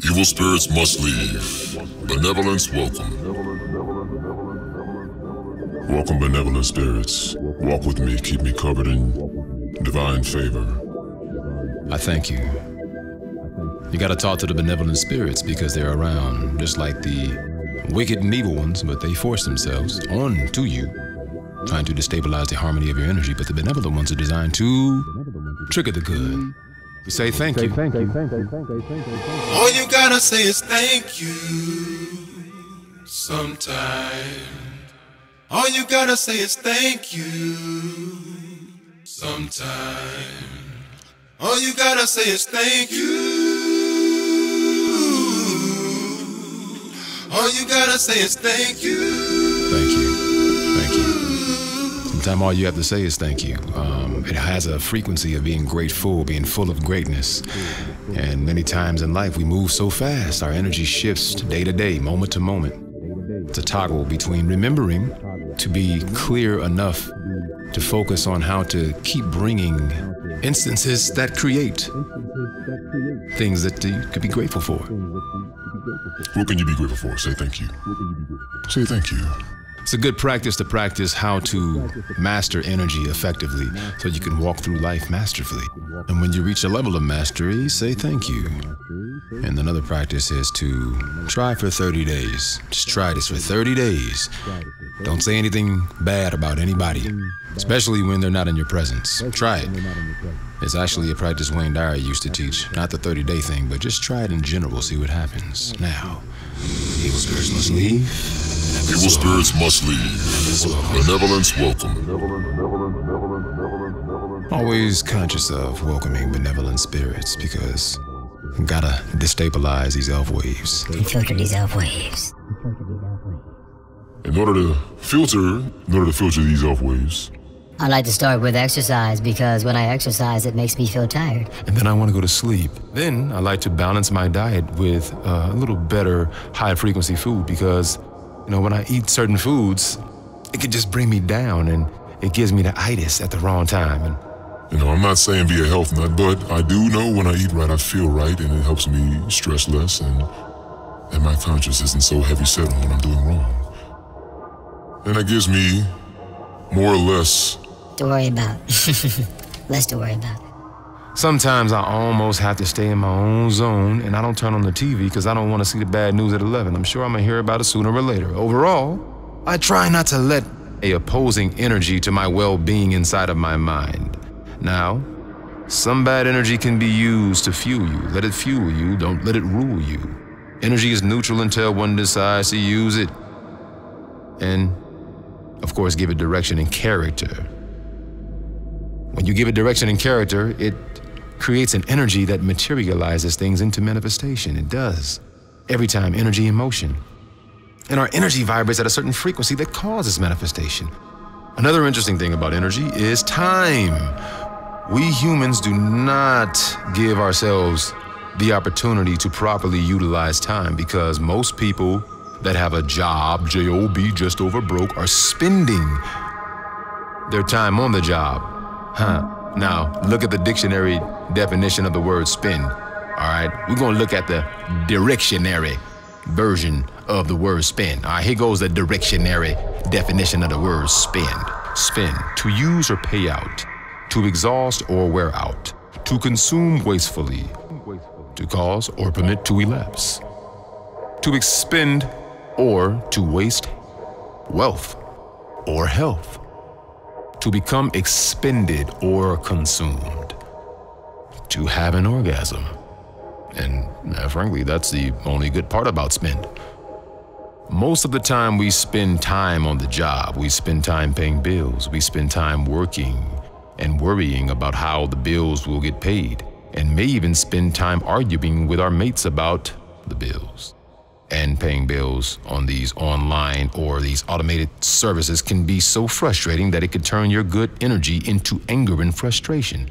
Evil spirits must leave. Benevolence welcome. Welcome, benevolent spirits. Walk with me, keep me covered in divine favor. I thank you. You gotta talk to the benevolent spirits because they're around, just like the wicked and evil ones, but they force themselves on to you, trying to destabilize the harmony of your energy. But the benevolent ones are designed to trigger the good. You say thank you. All you gotta say is thank you sometime. All you gotta say is thank you sometime. All you gotta say is thank you. All you gotta say is thank you. Thank you. Thank you. Sometimes all you have to say is thank you. It has a frequency of being grateful, being full of greatness. And many times in life we move so fast, our energy shifts day to day, moment to moment. It's a toggle between remembering to be clear enough to focus on how to keep bringing instances that create things that you could be grateful for. What can you be grateful for? Say thank you. Say thank you. It's a good practice to practice how to master energy effectively so you can walk through life masterfully. And when you reach a level of mastery, say thank you. And another practice is to try for 30 days. Just try this for 30 days. Don't say anything bad about anybody, especially when they're not in your presence. Try it. It's actually a practice Wayne Dyer used to teach. Not the 30-day thing, but just try it in general, see what happens. Now, evil spirits must leave. Evil spirits must leave. Benevolence welcome. Always conscious of welcoming benevolent spirits because you gotta destabilize these elf waves. Filter these elf waves. In order to filter these elf waves, I like to start with exercise because when I exercise, it makes me feel tired. And then I want to go to sleep. Then I like to balance my diet with a little better high-frequency food because, you know, when I eat certain foods, it can just bring me down and it gives me the itis at the wrong time. And you know, I'm not saying be a health nut, but I do know when I eat right, I feel right, and it helps me stress less, and my conscience isn't so heavy set on what I'm doing wrong. And it gives me more or less to worry about. Less to worry about. Sometimes I almost have to stay in my own zone and I don't turn on the TV because I don't want to see the bad news at 11. I'm sure I'm going to hear about it sooner or later. Overall, I try not to let an opposing energy to my well-being inside of my mind. Now, some bad energy can be used to fuel you. Let it fuel you, don't let it rule you. Energy is neutral until one decides to use it. And, of course, give it direction and character. When you give it direction and character, it creates an energy that materializes things into manifestation. It does. Every time, energy and motion. And our energy vibrates at a certain frequency that causes manifestation. Another interesting thing about energy is time. We humans do not give ourselves the opportunity to properly utilize time because most people that have a job, J-O-B, just over broke, are spending their time on the job. Now, look at the dictionary definition of the word spend. All right, we're gonna look at the directionary version of the word spend. All right, here goes the directionary definition of the word spend. Spend, to use or pay out, to exhaust or wear out, to consume wastefully, to cause or permit to elapse, to expend or to waste wealth or health, to become expended or consumed, to have an orgasm. And frankly, that's the only good part about spend. Most of the time we spend time on the job. We spend time paying bills. We spend time working and worrying about how the bills will get paid, and may even spend time arguing with our mates about the bills. And paying bills on these online or these automated services can be so frustrating that it can turn your good energy into anger and frustration.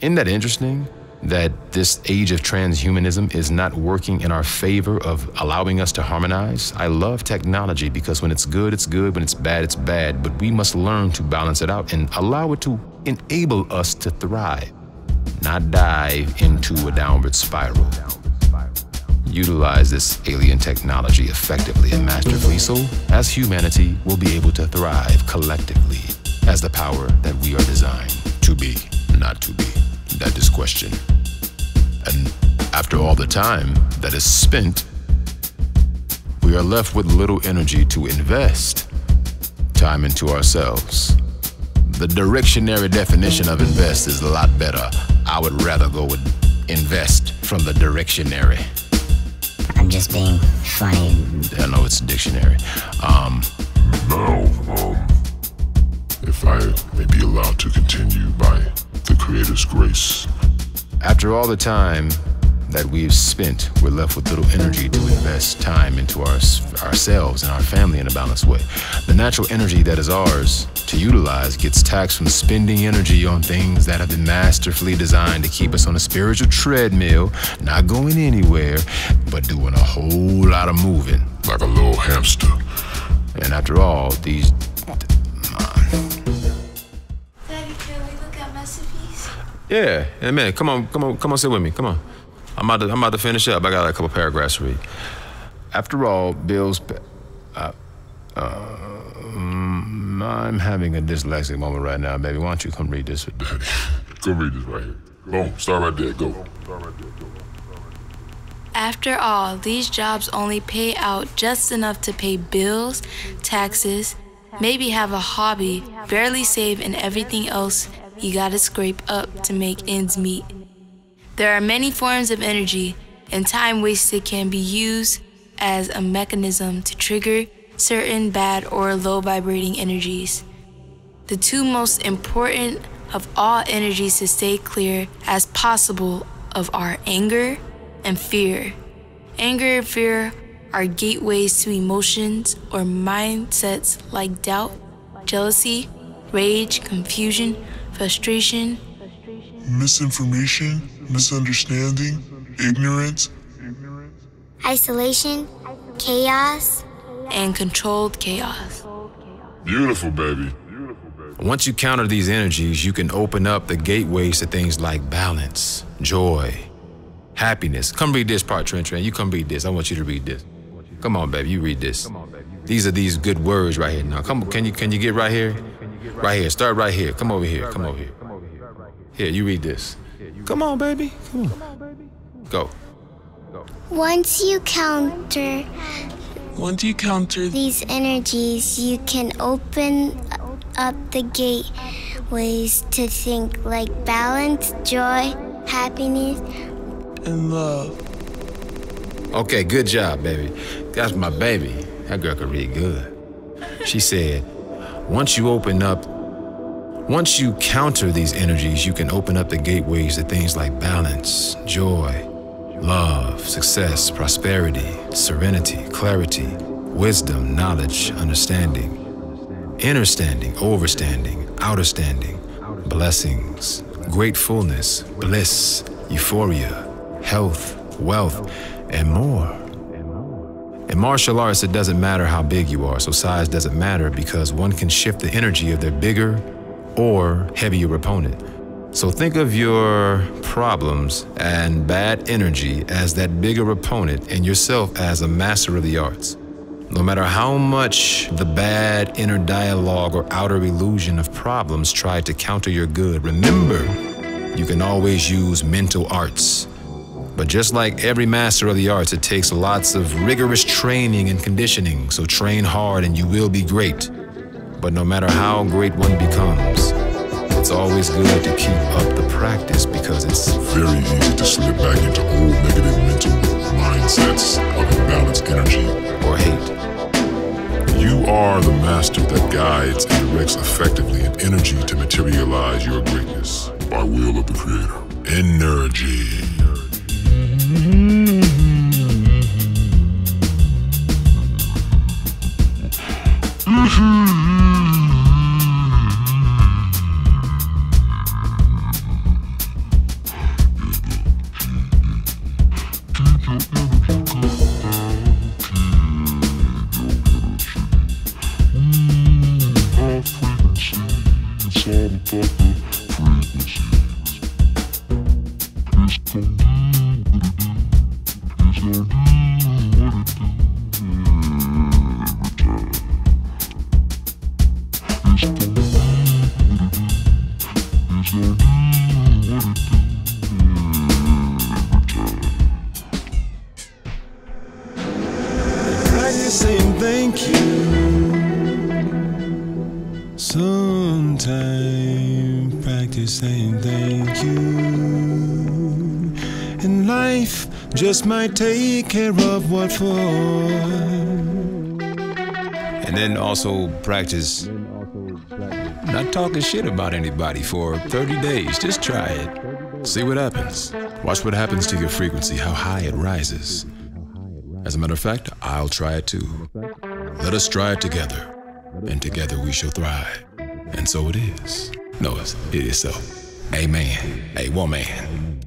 Isn't that interesting? That this age of transhumanism is not working in our favor of allowing us to harmonize? I love technology because when it's good, when it's bad, but we must learn to balance it out and allow it to enable us to thrive, not dive into a downward spiral. utilize this alien technology effectively and masterfully, so as humanity, we'll be able to thrive collectively as the power that we are designed to be, not to be. That is question. And after all the time that is spent, we are left with little energy to invest time into ourselves. The directionary definition of invest is a lot better. I would rather go with invest from the directionary. I'm just being funny. I know it's dictionary. If I may be allowed to continue by the Creator's grace. After all the time that we've spent, we're left with little energy to invest time into ourselves and our family in a balanced way. The natural energy that is ours to utilize gets taxed from spending energy on things that have been masterfully designed to keep us on a spiritual treadmill, not going anywhere, but doing a whole lot of moving. Like a little hamster. And after all, these... Daddy, can we look at masterpiece? Yeah, in a minute. Come on, sit with me. Come on. I'm about to finish up. I got a couple paragraphs to read. After all, Bill's... I'm having a dyslexic moment right now, baby. Why don't you come read this? Daddy, go read this right here. Boom, start right there, go. After all, these jobs only pay out just enough to pay bills, taxes, maybe have a hobby, barely save, and everything else you gotta scrape up to make ends meet. There are many forms of energy, and time wasted can be used as a mechanism to trigger certain bad or low vibrating energies. The two most important of all energies to stay clear as possible of are anger and fear. Anger and fear are gateways to emotions or mindsets like doubt, jealousy, rage, confusion, frustration, misinformation, misunderstanding, ignorance, isolation, chaos, and controlled chaos. Beautiful, baby. Once you counter these energies, you can open up the gateways to things like balance, joy, happiness. Come read this part, Trent. You come read this. I want you to read this. Come on, baby, you read this. These are these good words right here. Now, come on, can you get right here? Right here, start right here. Come over here, come over here. Here, you read this. Come on, baby, come on. Go. Once you counter these energies, you can open up the gateways to think like balance, joy, happiness, and love. Okay, good job, baby. That's my baby. That girl can read good. She said, once you counter these energies, you can open up the gateways to things like balance, joy, love, success, prosperity, serenity, clarity, wisdom, knowledge, understanding, innerstanding, overstanding, outerstanding, blessings, gratefulness, bliss, euphoria, health, wealth, and more. In martial arts, it doesn't matter how big you are, so size doesn't matter because one can shift the energy of their bigger or heavier opponent. So think of your problems and bad energy as that bigger opponent and yourself as a master of the arts. No matter how much the bad inner dialogue or outer illusion of problems try to counter your good, remember, you can always use mental arts. But just like every master of the arts, it takes lots of rigorous training and conditioning, so train hard and you will be great. But no matter how great one becomes, it's always good to keep up the practice because it's very easy to slip back into old negative mental mindsets of imbalanced energy or hate. You are the master that guides and directs effectively an energy to materialize your greatness by will of the Creator. Energy. It's thank you. Sometime practice saying thank you. And life just might take care of what for. And then also practice not talking shit about anybody for 30 days. Just try it. See what happens. Watch what happens to your frequency, how high it rises. As a matter of fact, I'll try it too. Let us try it together, and together we shall thrive. And so it is. No, it is so. Amen. A woman.